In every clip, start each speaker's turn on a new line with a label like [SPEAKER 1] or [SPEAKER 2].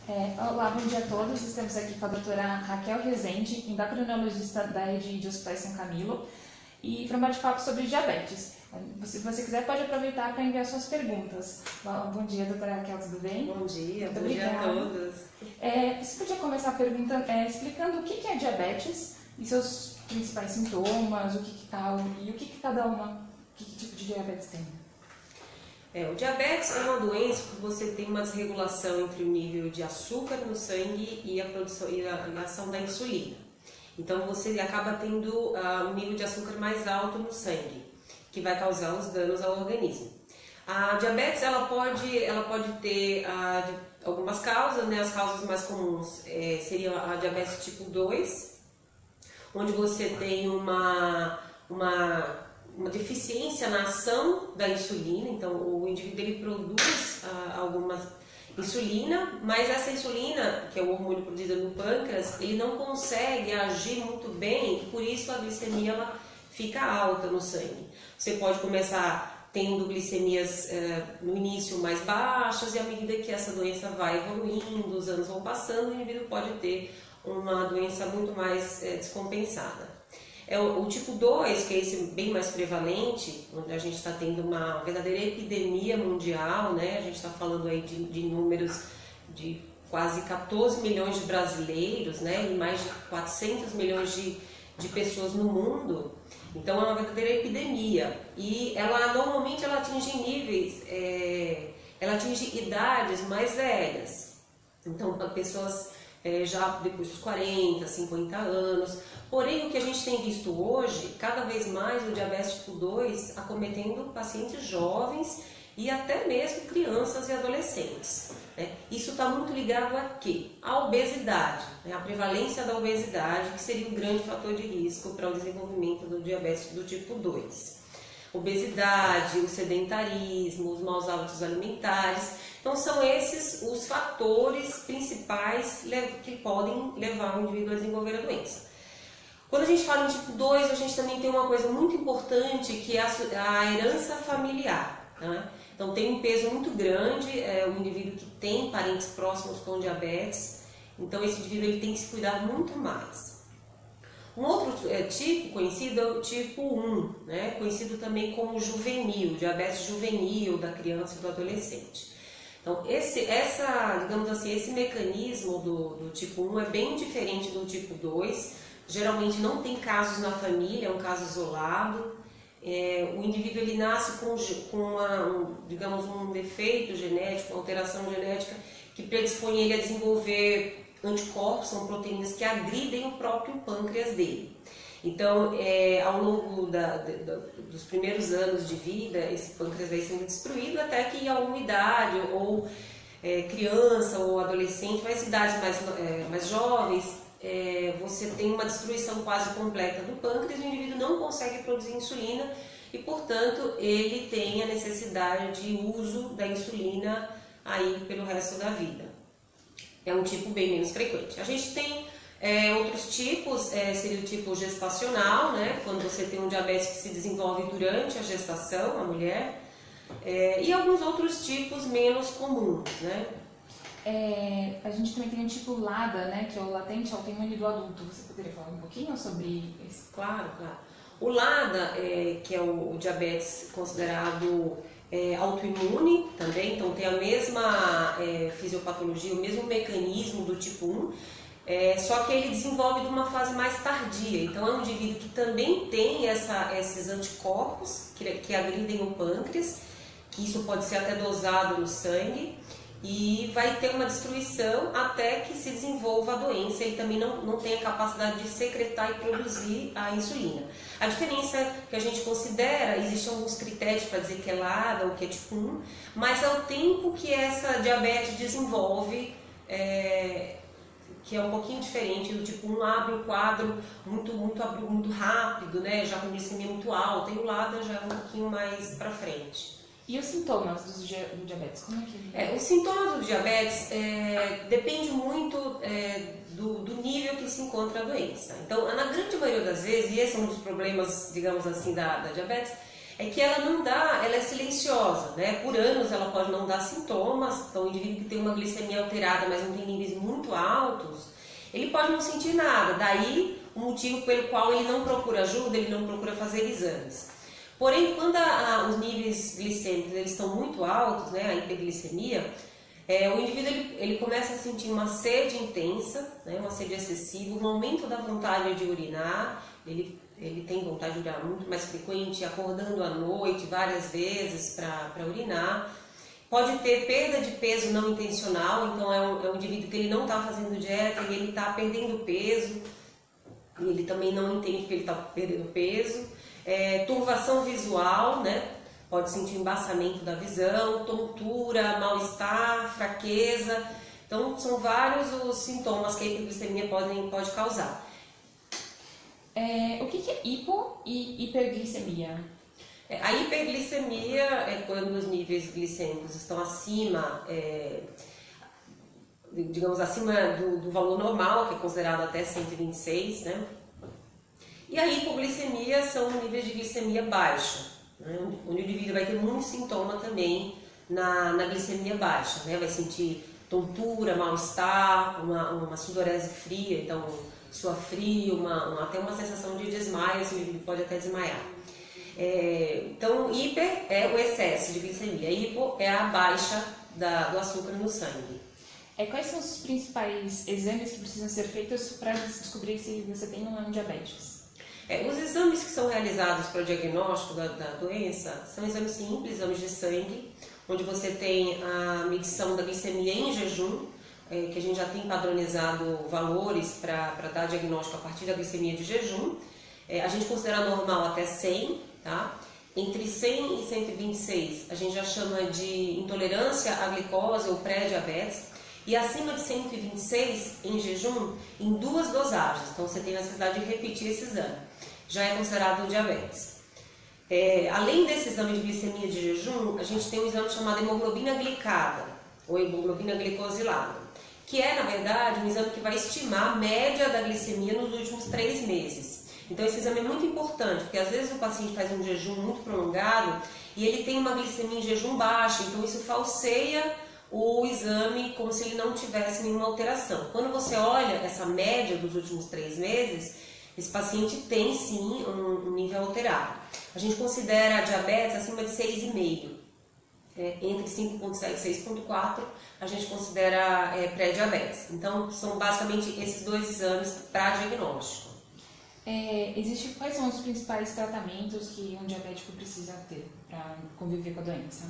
[SPEAKER 1] Olá, bom dia a todos. Estamos aqui com a doutora Raquel Rezende, endocrinologista da rede de hospitais São Camilo, e para um bate-papo sobre diabetes. Se você quiser, pode aproveitar para enviar suas perguntas. Bom dia, doutora Raquel, tudo bem?
[SPEAKER 2] Bom dia,
[SPEAKER 1] Muito
[SPEAKER 2] bom dia a todos.
[SPEAKER 1] Você podia começar perguntando, explicando o que é diabetes e seus principais sintomas, o que cada uma, que tipo de diabetes tem?
[SPEAKER 2] O diabetes é uma doença que você tem uma desregulação entre o nível de açúcar no sangue e a produção e a ação da insulina. Então você acaba tendo um nível de açúcar mais alto no sangue, que vai causar os danos ao organismo. A diabetes ela pode ter algumas causas, né? As causas mais comuns seriam a diabetes tipo 2, onde você tem uma deficiência na ação da insulina. Então o indivíduo ele produz alguma insulina, mas essa insulina, que é o hormônio produzido no pâncreas, ele não consegue agir muito bem, e por isso a glicemia ela fica alta no sangue. Você pode começar tendo glicemias no início mais baixas, e à medida que essa doença vai evoluindo, os anos vão passando, o indivíduo pode ter uma doença muito mais descompensada. O tipo 2, que é esse bem mais prevalente, onde a gente está tendo uma verdadeira epidemia mundial, né? A gente está falando aí de números de quase 14 milhões de brasileiros, né? E mais de 400 milhões de pessoas no mundo. Então é uma verdadeira epidemia. E normalmente ela atinge níveis, ela atinge idades mais velhas. Então pessoas já depois dos 40, 50 anos. Porém, o que a gente tem visto hoje, cada vez mais o diabetes tipo 2 acometendo pacientes jovens e até mesmo crianças e adolescentes, né? Isso está muito ligado a quê? À obesidade, né? A prevalência da obesidade, que seria um grande fator de risco para o desenvolvimento do diabetes do tipo 2. Obesidade, o sedentarismo, os maus hábitos alimentares. Então são esses os fatores principais que podem levar o indivíduo a desenvolver a doença. Quando a gente fala em tipo 2, a gente também tem uma coisa muito importante, que é a herança familiar, né? Então tem um peso muito grande, o indivíduo que tem parentes próximos com diabetes, então esse indivíduo ele tem que se cuidar muito mais. Um outro tipo conhecido é o tipo 1, né? Conhecido também como juvenil, diabetes juvenil da criança e do adolescente. Então digamos assim, esse mecanismo do tipo 1 é bem diferente do tipo 2, geralmente não tem casos na família, é um caso isolado. O indivíduo ele nasce com digamos, um defeito genético, uma alteração genética que predispõe ele a desenvolver anticorpos, são proteínas que agridem o próprio pâncreas dele. Então, ao longo dos primeiros anos de vida, esse pâncreas vai sendo destruído até que em alguma idade, ou criança ou adolescente, mas idades mais jovens, você tem uma destruição quase completa do pâncreas, e o indivíduo não consegue produzir insulina e, portanto, ele tem a necessidade de uso da insulina aí pelo resto da vida. É um tipo bem menos frequente. A gente tem outros tipos, seria o tipo gestacional, né? Quando você tem um diabetes que se desenvolve durante a gestação, a mulher, e alguns outros tipos menos comuns, né?
[SPEAKER 1] A gente também tem o tipo LADA, né, que é o latente autoimune do adulto. Você poderia falar um pouquinho sobre isso?
[SPEAKER 2] Claro, claro. O LADA, que é o diabetes considerado autoimune também, então tem a mesma fisiopatologia, o mesmo mecanismo do tipo 1, só que ele desenvolve de uma fase mais tardia. Então é um indivíduo que também tem esses anticorpos que agridem o pâncreas, que isso pode ser até dosado no sangue, e vai ter uma destruição até que se desenvolva a doença. Ele também não tem a capacidade de secretar e produzir a insulina. A diferença que a gente considera, existem alguns critérios para dizer que é LADA ou que é tipo 1, mas é o tempo que essa diabetes desenvolve, que é um pouquinho diferente. Do tipo 1 abre o quadro muito rápido, né? Já com glicemia muito alta, e o LADA já é um pouquinho mais para frente.
[SPEAKER 1] E os sintomas do diabetes? Como é que
[SPEAKER 2] Os sintomas do diabetes depende muito do nível que se encontra a doença. Então, na grande maioria das vezes, e esse é um dos problemas, digamos assim, da diabetes, é que ela não dá, ela é silenciosa, né? Por anos ela pode não dar sintomas, então o indivíduo que tem uma glicemia alterada, mas não tem níveis muito altos, ele pode não sentir nada, daí o motivo pelo qual ele não procura ajuda, ele não procura fazer exames. Porém, quando os níveis glicêmicos eles estão muito altos, né, a hiperglicemia, o indivíduo ele começa a sentir uma sede intensa, né, uma sede excessiva, um aumento da vontade de urinar, ele tem vontade de urinar muito mais frequente, acordando à noite várias vezes para urinar. Pode ter perda de peso não intencional, então é um indivíduo que ele não está fazendo dieta e ele está perdendo peso, e ele também não entende que ele está perdendo peso. Turvação visual, né? Pode sentir embaçamento da visão, tontura, mal-estar, fraqueza. Então, são vários os sintomas que a hiperglicemia pode causar.
[SPEAKER 1] O que é hipo e hiperglicemia?
[SPEAKER 2] A hiperglicemia é quando os níveis glicêmicos estão acima, digamos, acima do valor normal, que é considerado até 126, né? E a hipoglicemia são níveis de glicemia baixa, né? Onde o indivíduo vai ter muito sintoma também na glicemia baixa, né? Vai sentir tontura, mal-estar, uma sudorese fria, então suor frio, até uma sensação de desmaio, assim, o indivíduo pode até desmaiar. Então, hiper é o excesso de glicemia, hipo é a baixa do açúcar no sangue.
[SPEAKER 1] Quais são os principais exames que precisam ser feitos para descobrir se você tem ou não diabetes?
[SPEAKER 2] Os exames que são realizados para o diagnóstico da doença são exames simples, exames de sangue, onde você tem a medição da glicemia em jejum, que a gente já tem padronizado valores para dar diagnóstico a partir da glicemia de jejum. A gente considera normal até 100, tá? Entre 100 e 126 a gente já chama de intolerância à glicose ou pré-diabetes. E acima de 126 em jejum, em 2 dosagens, então você tem a necessidade de repetir esse exame, já é considerado diabetes. Além desse exame de glicemia de jejum, a gente tem um exame chamado hemoglobina glicada, ou hemoglobina glicosilada, que é, na verdade, um exame que vai estimar a média da glicemia nos últimos 3 meses. Então esse exame é muito importante, porque às vezes o paciente faz um jejum muito prolongado e ele tem uma glicemia em jejum baixa, então isso falseia o exame como se ele não tivesse nenhuma alteração. Quando você olha essa média dos últimos 3 meses, esse paciente tem sim um nível alterado. A gente considera a diabetes acima de 6,5. Entre 5,7 e 6,4 a gente considera pré-diabetes. Então são basicamente esses 2 exames para diagnóstico.
[SPEAKER 1] Quais são os principais tratamentos que um diabético precisa ter para conviver com a doença?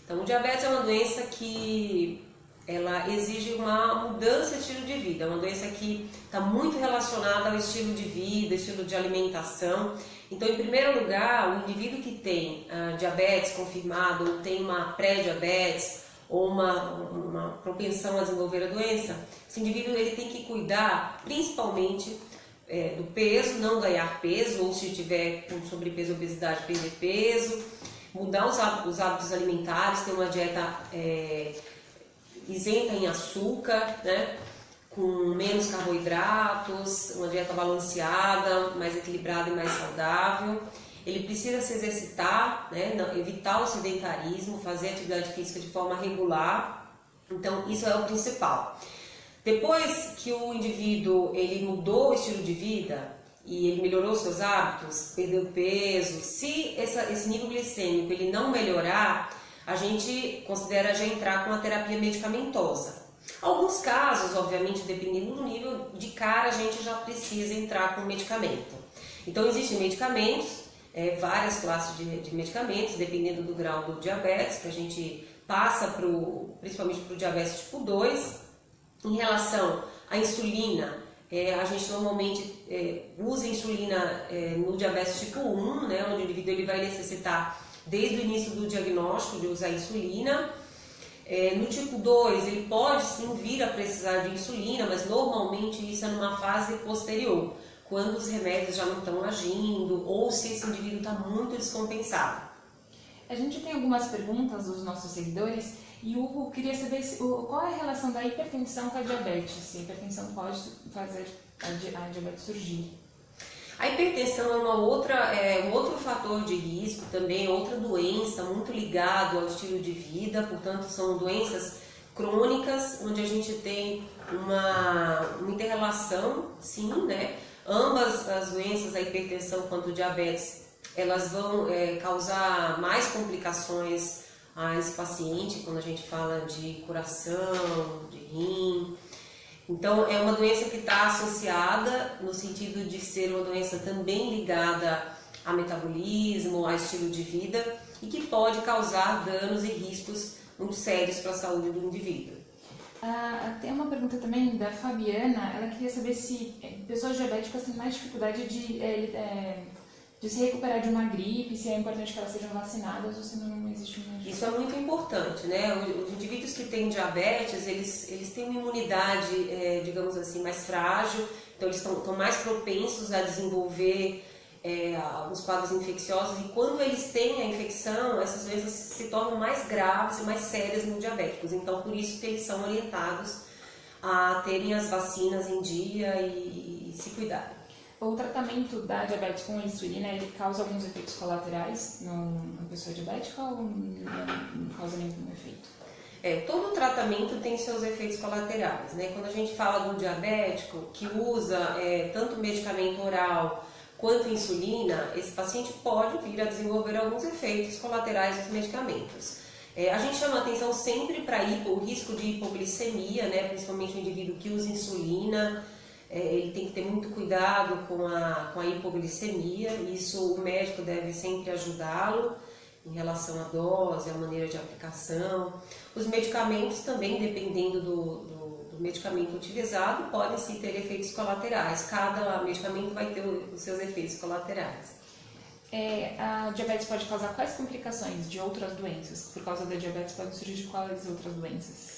[SPEAKER 2] Então, o diabetes é uma doença que ela exige uma mudança de estilo de vida, é uma doença que está muito relacionada ao estilo de vida, estilo de alimentação. Então, em primeiro lugar, o indivíduo que tem diabetes confirmado, ou tem uma pré-diabetes, ou uma propensão a desenvolver a doença, esse indivíduo ele tem que cuidar principalmente do peso, não ganhar peso, ou se tiver com sobrepeso ou obesidade, perder peso, mudar os hábitos alimentares, ter uma dieta isenta em açúcar, né? Com menos carboidratos, uma dieta balanceada, mais equilibrada e mais saudável. Ele precisa se exercitar, né? Evitar o sedentarismo, fazer atividade física de forma regular. Então, isso é o principal. Depois que o indivíduo ele mudou o estilo de vida, e ele melhorou seus hábitos, perdeu peso, se esse nível glicêmico ele não melhorar, a gente considera já entrar com a terapia medicamentosa. Alguns casos, obviamente, dependendo do nível, de cara a gente já precisa entrar com medicamento. Então existem medicamentos, várias classes de medicamentos, dependendo do grau do diabetes, que a gente passa principalmente para o diabetes tipo 2. Em relação à insulina, a gente normalmente usa insulina no diabetes tipo 1, né, onde o indivíduo ele vai necessitar, desde o início do diagnóstico, de usar insulina. No tipo 2, ele pode sim vir a precisar de insulina, mas normalmente isso é numa fase posterior, quando os remédios já não estão agindo ou se esse indivíduo está muito descompensado.
[SPEAKER 1] A gente tem algumas perguntas dos nossos seguidores e o Hugo queria saber qual é a relação da hipertensão com a diabetes, se a hipertensão pode fazer a diabetes surgir.
[SPEAKER 2] A hipertensão é um outro fator de risco, também é outra doença muito ligado ao estilo de vida, portanto são doenças crônicas, onde a gente tem uma inter-relação, sim, né? Ambas as doenças, a hipertensão quanto o diabetes, elas vão causar mais complicações a esse paciente, quando a gente fala de coração, de rim. Então, é uma doença que está associada no sentido de ser uma doença também ligada a metabolismo, a estilo de vida e que pode causar danos e riscos muito sérios para a saúde do indivíduo.
[SPEAKER 1] Tem uma pergunta também da Fabiana, ela queria saber se pessoas diabéticas têm mais dificuldade de se recuperar de uma gripe, se é importante que elas sejam vacinadas ou se não existe uma...
[SPEAKER 2] Isso é muito importante, né? Os indivíduos que têm diabetes, eles têm uma imunidade, digamos assim, mais frágil, então eles estão mais propensos a desenvolver os quadros infecciosos e quando eles têm a infecção, essas doenças se tornam mais graves e mais sérias no diabéticos. Então, por isso que eles são orientados a terem as vacinas em dia e se cuidarem.
[SPEAKER 1] O tratamento da diabetes com insulina, ele causa alguns efeitos colaterais na pessoa diabética ou não causa nenhum efeito?
[SPEAKER 2] Todo tratamento tem seus efeitos colaterais, né? Quando a gente fala do diabético que usa tanto medicamento oral quanto insulina, esse paciente pode vir a desenvolver alguns efeitos colaterais dos medicamentos. A gente chama atenção sempre para o risco de hipoglicemia, né? Principalmente o indivíduo que usa insulina. Ele tem que ter muito cuidado com a hipoglicemia, isso o médico deve sempre ajudá-lo em relação à dose, à maneira de aplicação. Os medicamentos também, dependendo do medicamento utilizado, podem sim ter efeitos colaterais, cada medicamento vai ter os seus efeitos colaterais.
[SPEAKER 1] A diabetes pode causar quais complicações de outras doenças? Por causa da diabetes pode surgir quais outras doenças?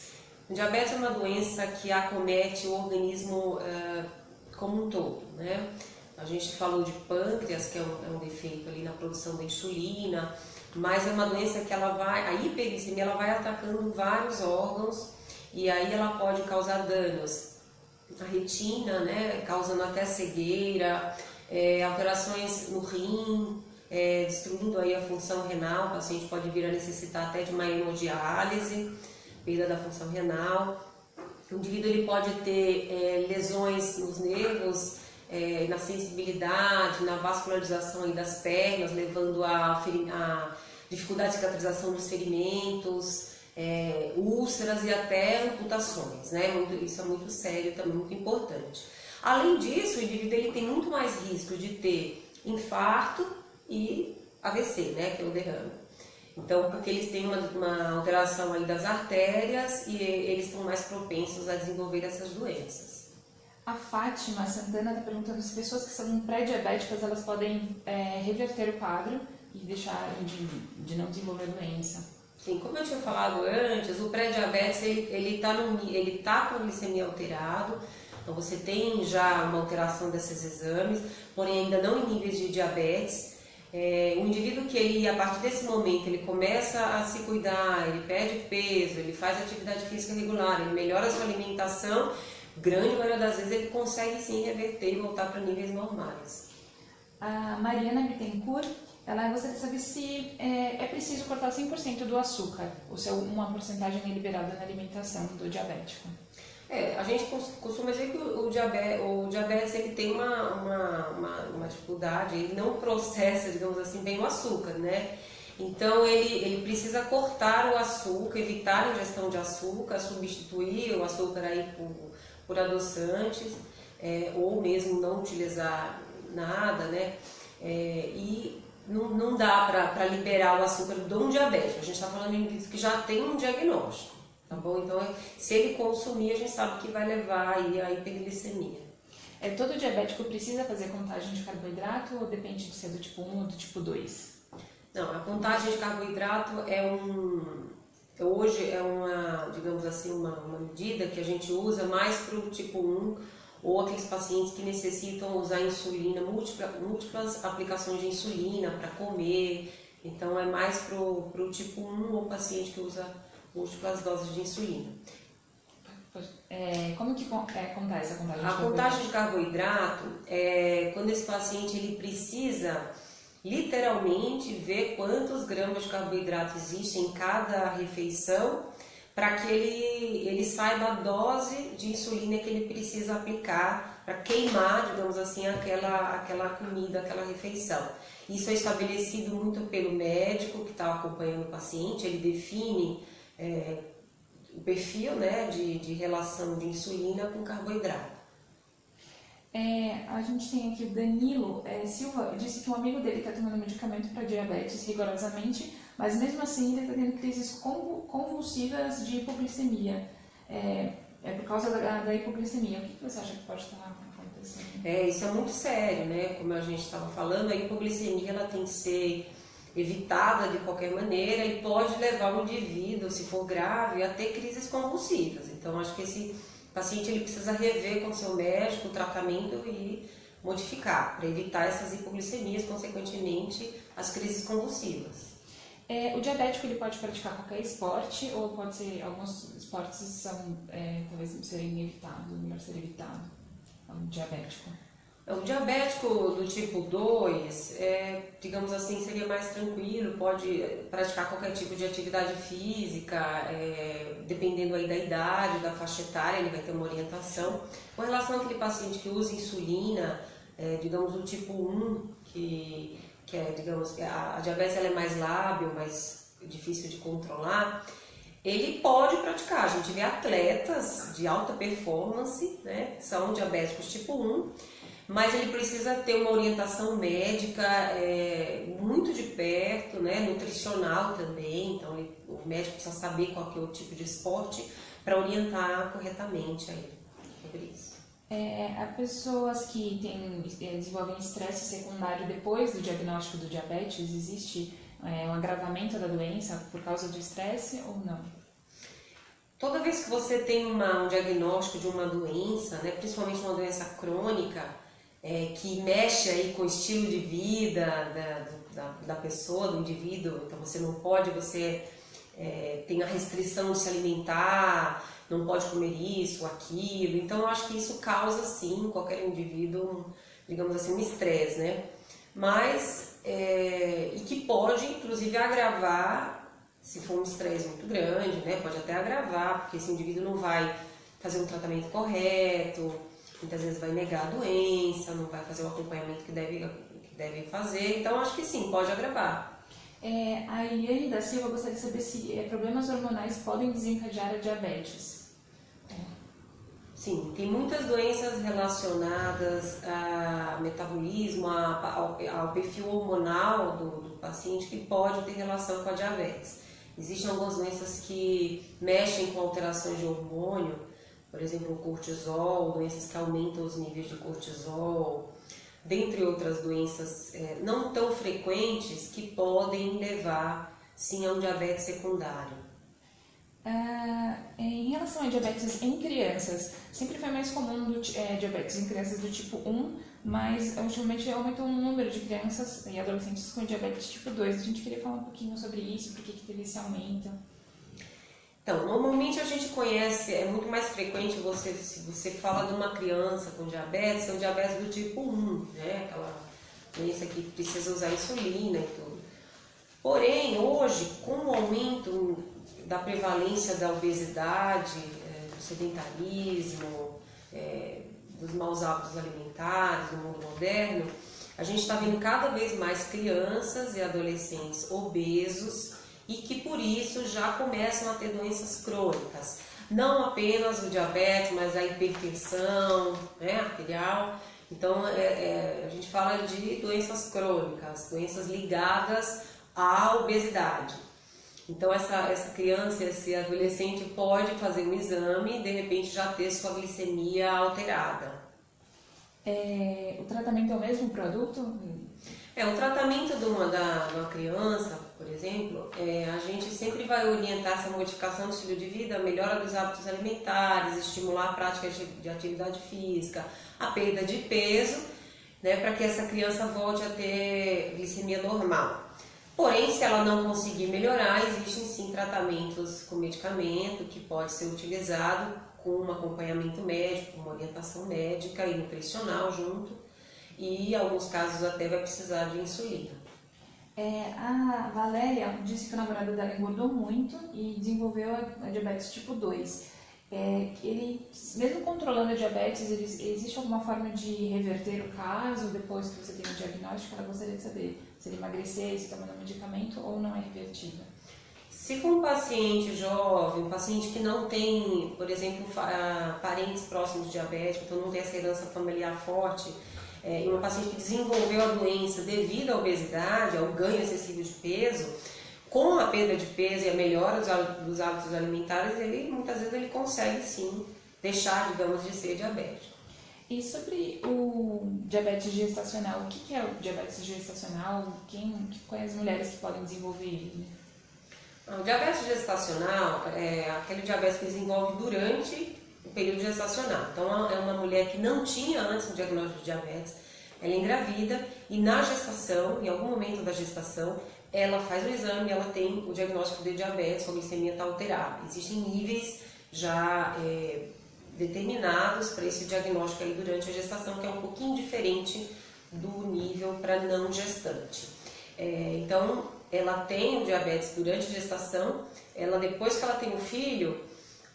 [SPEAKER 2] O diabetes é uma doença que acomete o organismo como um todo, né? A gente falou de pâncreas, que é um defeito ali na produção da insulina, mas é uma doença que a hiperglicemia ela vai atacando vários órgãos e aí ela pode causar danos à retina, né? Causando até cegueira, alterações no rim, destruindo aí a função renal, o paciente pode vir a necessitar até de uma hemodiálise, perda da função renal. O indivíduo ele pode ter lesões nos nervos, na sensibilidade, na vascularização aí das pernas, levando a dificuldade de cicatrização dos ferimentos, úlceras e até amputações, né? Isso é muito sério, também muito importante. Além disso, o indivíduo ele tem muito mais risco de ter infarto e AVC, né? Que é o derrame. Então, porque eles têm uma alteração aí das artérias e eles estão mais propensos a desenvolver essas doenças.
[SPEAKER 1] A Fátima Santana está perguntando se pessoas que são pré-diabéticas elas podem reverter o quadro e deixar de não desenvolver doença.
[SPEAKER 2] Sim, como eu tinha falado antes, o pré-diabetes ele tá com a glicemia alterado, então você tem já uma alteração desses exames, porém ainda não em níveis de diabetes. O indivíduo que a partir desse momento ele começa a se cuidar, ele perde peso, ele faz atividade física regular, ele melhora a sua alimentação, grande maioria das vezes ele consegue sim reverter e voltar para níveis normais.
[SPEAKER 1] A Mariana Bittencourt, ela gostaria de saber se é preciso cortar 100% do açúcar, ou se é uma porcentagem liberada na alimentação do diabético.
[SPEAKER 2] A gente costuma dizer que o diabetes ele tem uma dificuldade, ele não processa, digamos assim, bem o açúcar, né? Então ele precisa cortar o açúcar, evitar a ingestão de açúcar, substituir o açúcar aí por adoçantes, ou mesmo não utilizar nada, né? E não dá para liberar o açúcar de um diabético, a gente está falando de indivíduos que já tem um diagnóstico. Tá bom? Então, se ele consumir, a gente sabe que vai levar aí a hiperglicemia.
[SPEAKER 1] Todo diabético precisa fazer contagem de carboidrato ou depende de ser do tipo 1 ou do tipo 2?
[SPEAKER 2] Não, a contagem de carboidrato hoje é uma, digamos assim, uma medida que a gente usa mais para o tipo 1 ou aqueles pacientes que necessitam usar insulina, múltiplas aplicações de insulina para comer. Então, é mais para o tipo 1 ou paciente que usa múltiplas doses de insulina.
[SPEAKER 1] Como que acontece a contagem de
[SPEAKER 2] A
[SPEAKER 1] carboidrato?
[SPEAKER 2] contagem de carboidrato é quando esse paciente ele precisa literalmente ver quantos gramas de carboidrato existem em cada refeição para que ele saiba a dose de insulina que ele precisa aplicar para queimar, digamos assim, aquela comida, aquela refeição. Isso é estabelecido muito pelo médico que está acompanhando o paciente, ele define o perfil, né, de relação de insulina com carboidrato.
[SPEAKER 1] A gente tem aqui o Danilo Silva, disse que um amigo dele está tomando medicamento para diabetes rigorosamente, mas mesmo assim ele está tendo crises convulsivas de hipoglicemia. É por causa da hipoglicemia. O que você acha que pode estar acontecendo?
[SPEAKER 2] Isso é muito sério, né? Como a gente estava falando, a hipoglicemia ela tem que ser evitada de qualquer maneira e pode levar o indivíduo, se for grave, a ter crises convulsivas. Então, acho que esse paciente ele precisa rever com o seu médico o tratamento e modificar para evitar essas hipoglicemias, consequentemente, as crises convulsivas.
[SPEAKER 1] O diabético ele pode praticar qualquer esporte ou pode ser alguns esportes são talvez serem evitados, melhor ser evitado. O diabético.
[SPEAKER 2] O diabético do tipo 2, digamos assim, seria mais tranquilo, pode praticar qualquer tipo de atividade física, dependendo aí da idade, da faixa etária, ele vai ter uma orientação. Com relação àquele paciente que usa insulina, digamos do tipo 1, que digamos, a diabetes ela é mais lábil, mais difícil de controlar, ele pode praticar. A gente vê atletas de alta performance, né, que são diabéticos tipo 1, mas ele precisa ter uma orientação médica muito de perto, né, nutricional também, então o médico precisa saber qual que é o tipo de esporte para orientar corretamente aí sobre isso.
[SPEAKER 1] Há pessoas que desenvolvem estresse secundário depois do diagnóstico do diabetes, existe um agravamento da doença por causa do estresse ou não?
[SPEAKER 2] Toda vez que você tem um diagnóstico de uma doença, né, principalmente uma doença crônica, que mexe aí com o estilo de vida da pessoa, do indivíduo, então você não pode, tem a restrição de se alimentar, não pode comer isso, aquilo, então eu acho que isso causa sim, qualquer indivíduo, digamos assim, um estresse, né? Mas, e que pode inclusive agravar, se for um estresse muito grande, né? Pode até agravar, porque esse indivíduo não vai fazer um tratamento correto, muitas vezes vai negar a doença, não vai fazer o acompanhamento que deve fazer, então acho que sim, pode agravar.
[SPEAKER 1] A Eliane da Silva gostaria de saber se problemas hormonais podem desencadear a diabetes.
[SPEAKER 2] Sim, tem muitas doenças relacionadas a metabolismo, ao perfil hormonal do paciente que pode ter relação com a diabetes. Existem algumas doenças que mexem com alterações de hormônio, por exemplo, o cortisol, doenças que aumentam os níveis de cortisol, dentre outras doenças não tão frequentes que podem levar, sim, a um diabetes secundário.
[SPEAKER 1] Em relação a diabetes em crianças, sempre foi mais comum diabetes em crianças do tipo 1, mas ultimamente aumentou o número de crianças e adolescentes com diabetes tipo 2. A gente queria falar um pouquinho sobre isso, por que teve esse aumento.
[SPEAKER 2] Então, normalmente a gente conhece, é muito mais frequente se você fala de uma criança com diabetes, é o diabetes do tipo 1, né? Aquela doença que precisa usar insulina e tudo. Porém, hoje, com o aumento da prevalência da obesidade, do sedentarismo, dos maus hábitos alimentares no mundo moderno, a gente está vendo cada vez mais crianças e adolescentes obesos e que por isso já começam a ter doenças crônicas. Não apenas o diabetes, mas a hipertensão, né, arterial. Então a gente fala de doenças crônicas, doenças ligadas à obesidade. Então essa criança, esse adolescente pode fazer um exame e de repente já ter sua glicemia alterada.
[SPEAKER 1] O tratamento é o mesmo produto?
[SPEAKER 2] O tratamento de uma criança, por exemplo, a gente sempre vai orientar essa modificação do estilo de vida, melhora dos hábitos alimentares, estimular a prática de atividade física, a perda de peso, né, para que essa criança volte a ter glicemia normal. Porém, se ela não conseguir melhorar, existem sim tratamentos com medicamento que pode ser utilizado com um acompanhamento médico, uma orientação médica e nutricional junto, e em alguns casos até vai precisar de insulina.
[SPEAKER 1] A Valéria disse que o namorado dela engordou muito e desenvolveu a diabetes tipo 2. Ele, mesmo controlando a diabetes, existe alguma forma de reverter o caso depois que você tem o diagnóstico? Ela gostaria de saber se ele emagrecesse tomando medicamento ou não é revertível.
[SPEAKER 2] Se for um paciente jovem, um paciente que não tem, por exemplo, parentes próximos de diabético, então não tem essa herança familiar forte, e uma paciente que desenvolveu a doença devido à obesidade, ao ganho excessivo de peso, com a perda de peso e a melhora dos hábitos alimentares, muitas vezes ele consegue sim deixar, digamos, de ser diabético.
[SPEAKER 1] E sobre o diabetes gestacional, o que é o diabetes gestacional? Quais as mulheres que podem desenvolver ele?
[SPEAKER 2] O diabetes gestacional é aquele diabetes que desenvolve durante o período gestacional. Então, é uma mulher que não tinha antes um diagnóstico de diabetes, ela engravida e na gestação, em algum momento da gestação, ela faz o exame e ela tem o diagnóstico de diabetes, a glicemia está alterada. Existem níveis já determinados para esse diagnóstico aí durante a gestação, que é um pouquinho diferente do nível para não gestante. Então, ela tem o diabetes durante a gestação, depois que ela tem o filho,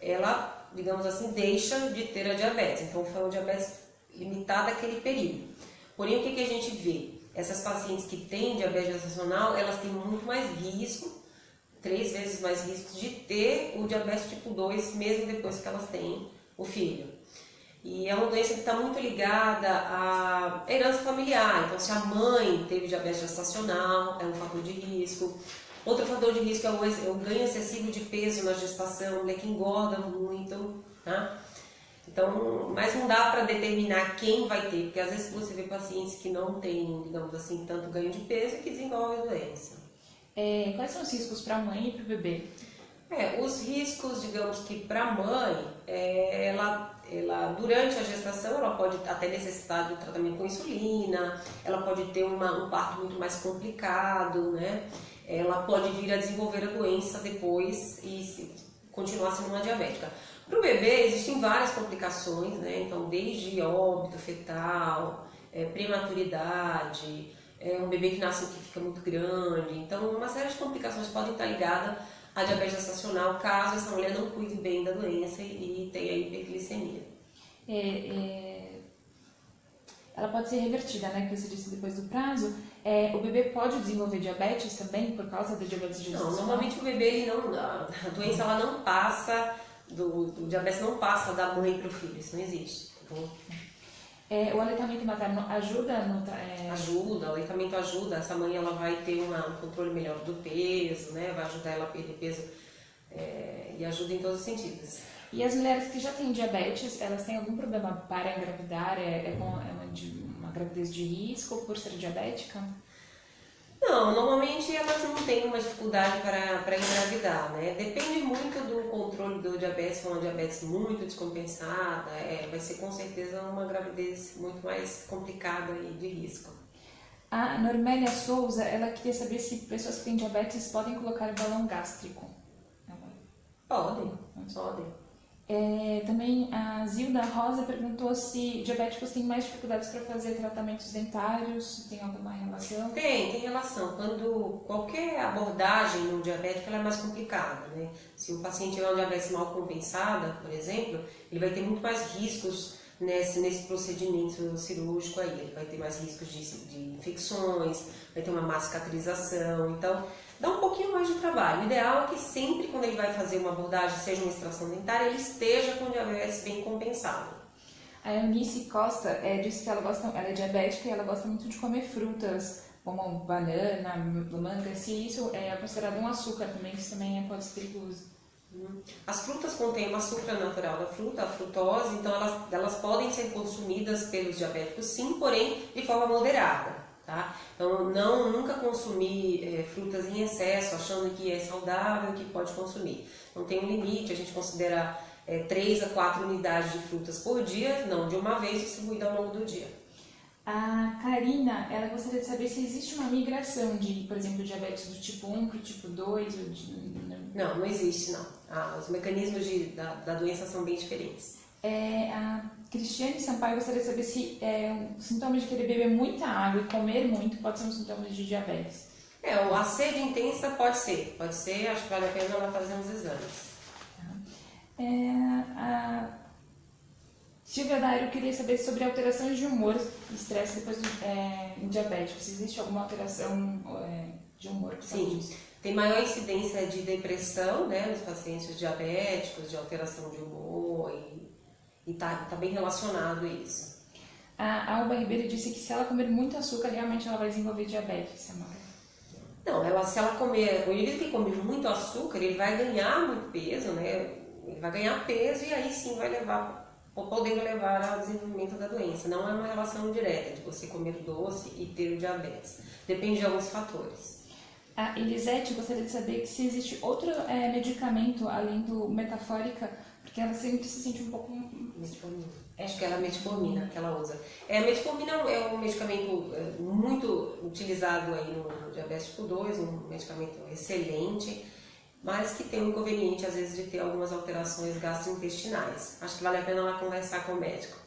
[SPEAKER 2] ela, digamos assim, deixa de ter a diabetes. Então, foi um diabetes limitado àquele período. Porém, o que a gente vê? Essas pacientes que têm diabetes gestacional, elas têm muito mais risco, 3 vezes mais risco de ter o diabetes tipo 2, mesmo depois que elas têm o filho. E é uma doença que está muito ligada à herança familiar. Então, se a mãe teve diabetes gestacional, é um fator de risco. Outro fator de risco é o ganho excessivo de peso na gestação, mulher que engorda muito, tá? Então, mas não dá para determinar quem vai ter, porque às vezes você vê pacientes que não têm, digamos assim, tanto ganho de peso e que desenvolvem a doença.
[SPEAKER 1] Quais são os riscos para a mãe e para o bebê?
[SPEAKER 2] Os riscos, digamos que para a mãe, ela durante a gestação ela pode até necessitar de tratamento com insulina, ela pode ter um parto muito mais complicado, né? Ela pode vir a desenvolver a doença depois e continuar sendo uma diabética. Para o bebê existem várias complicações, né? Então desde óbito fetal, prematuridade, um bebê que nasce que fica muito grande, então uma série de complicações podem estar ligadas à diabetes gestacional, caso essa mulher não cuide bem da doença e tenha hiperglicemia.
[SPEAKER 1] Ela pode ser revertida, né? Que você disse depois do prazo. O bebê pode desenvolver diabetes também por causa da diabetes gestacional?
[SPEAKER 2] Não, normalmente o bebê, a doença ela não passa, o diabetes não passa da mãe para o filho, isso não existe. Então,
[SPEAKER 1] o aleitamento materno ajuda?
[SPEAKER 2] Ajuda, o aleitamento ajuda. Essa mãe ela vai ter um controle melhor do peso, né? Vai ajudar ela a perder peso e ajuda em todos os sentidos.
[SPEAKER 1] E as mulheres que já têm diabetes, elas têm algum problema para engravidar? Uma gravidez de risco por ser diabética?
[SPEAKER 2] Não, normalmente elas não têm uma dificuldade para engravidar, né? Depende muito do controle do diabetes, se for uma diabetes muito descompensada, vai ser com certeza uma gravidez muito mais complicada e de risco.
[SPEAKER 1] A Normélia Souza, ela queria saber se pessoas que têm diabetes podem colocar balão gástrico.
[SPEAKER 2] Podem.
[SPEAKER 1] Também a Zilda Rosa perguntou se diabéticos têm mais dificuldades para fazer tratamentos dentários, tem alguma relação?
[SPEAKER 2] Tem relação. Quando qualquer abordagem no diabético ela é mais complicada, né? Se o paciente tiver uma diabetes mal compensada, por exemplo, ele vai ter muito mais riscos nesse procedimento cirúrgico aí. Ele vai ter mais riscos de infecções, vai ter uma má cicatrização, então dá um pouquinho mais de trabalho. O ideal é que sempre quando ele vai fazer uma abordagem, seja uma extração dentária, ele esteja com o diabetes bem compensado.
[SPEAKER 1] A Eunice Costa disse que ela é diabética e ela gosta muito de comer frutas, como banana, manga, se isso é considerado um açúcar também, isso também pode ser perigoso.
[SPEAKER 2] As frutas contêm o açúcar natural da fruta, a frutose, então elas podem ser consumidas pelos diabéticos sim, porém de forma moderada. Tá? Então, nunca consumir frutas em excesso, achando que é saudável, que pode consumir. Não tem um limite, a gente considera 3 a 4 unidades de frutas por dia, não de uma vez distribuída ao longo do dia.
[SPEAKER 1] A Karina, ela gostaria de saber se existe uma migração de, por exemplo, diabetes do tipo 1 para o tipo 2.
[SPEAKER 2] Não, não existe não. Os mecanismos da doença são bem diferentes.
[SPEAKER 1] A Cristiane Sampaio gostaria de saber se um sintoma de querer beber muita água e comer muito pode ser um sintoma de diabetes.
[SPEAKER 2] A sede intensa pode ser, acho que vale a pena ela fazer uns exames.
[SPEAKER 1] A Silvia Dairo queria saber sobre alterações de humor e estresse depois em diabéticos. Se existe alguma alteração de humor que
[SPEAKER 2] Sim,
[SPEAKER 1] disso?
[SPEAKER 2] Tem maior incidência de depressão, né, nos pacientes diabéticos, de alteração de humor e tá bem relacionado a isso.
[SPEAKER 1] A Alba Ribeiro disse que se ela comer muito açúcar, realmente ela vai desenvolver diabetes, Samara.
[SPEAKER 2] Não, se ela comer, o indivíduo que come muito açúcar, ele vai ganhar muito peso, né? Ele vai ganhar peso e aí sim vai podendo levar ao desenvolvimento da doença. Não é uma relação direta de você comer doce e ter o diabetes. Depende de alguns fatores.
[SPEAKER 1] A Elisete gostaria de saber se existe outro medicamento além do metafórica, porque ela sempre se sente um pouco...
[SPEAKER 2] Metformina. Acho que é a metformina que ela usa. A metformina é um medicamento muito utilizado aí no diabetes tipo 2, um medicamento excelente, mas que tem um inconveniente às vezes de ter algumas alterações gastrointestinais. Acho que vale a pena ela conversar com o médico.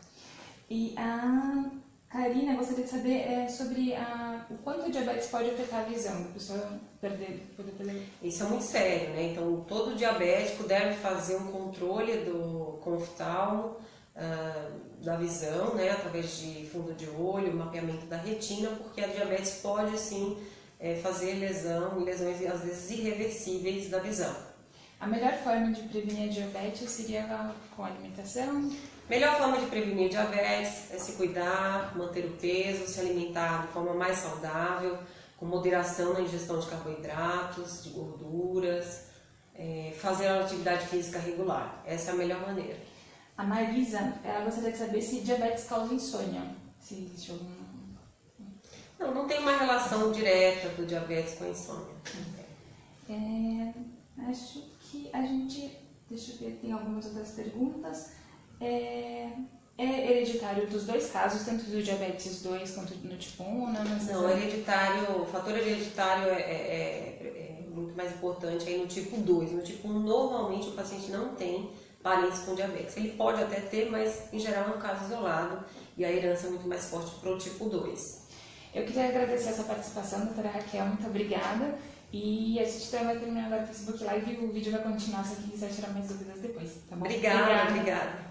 [SPEAKER 1] E a Karina gostaria de saber sobre o quanto o diabetes pode afetar a visão, da pessoa poder perder.
[SPEAKER 2] Isso é muito sério, né? Então, todo diabético deve fazer um controle com oftalmo, da visão, né? Através de fundo de olho, mapeamento da retina, porque a diabetes pode sim fazer lesões às vezes irreversíveis da visão.
[SPEAKER 1] A melhor forma de prevenir a diabetes seria com a alimentação?
[SPEAKER 2] Melhor forma de prevenir diabetes é se cuidar, manter o peso, se alimentar de forma mais saudável, com moderação na ingestão de carboidratos, de gorduras, fazer a atividade física regular. Essa é a melhor maneira.
[SPEAKER 1] A Marisa, ela gostaria de saber se diabetes causa insônia. Se existe algum...
[SPEAKER 2] Não tem uma relação direta do diabetes com a insônia.
[SPEAKER 1] Acho que a gente... Deixa eu ver, tem algumas outras perguntas. É hereditário dos dois casos, tanto do diabetes 2 quanto no tipo 1?
[SPEAKER 2] Não, hereditário, o fator hereditário é muito mais importante aí no tipo 2. No tipo 1, normalmente o paciente não tem parentes com diabetes. Ele pode até ter, mas em geral é um caso isolado e a herança é muito mais forte para o tipo 2.
[SPEAKER 1] Eu queria agradecer essa participação, doutora Raquel, muito obrigada. E a gente vai terminar agora o Facebook Live e o vídeo vai continuar, se quiser tirar mais dúvidas depois, tá bom?
[SPEAKER 2] Obrigada.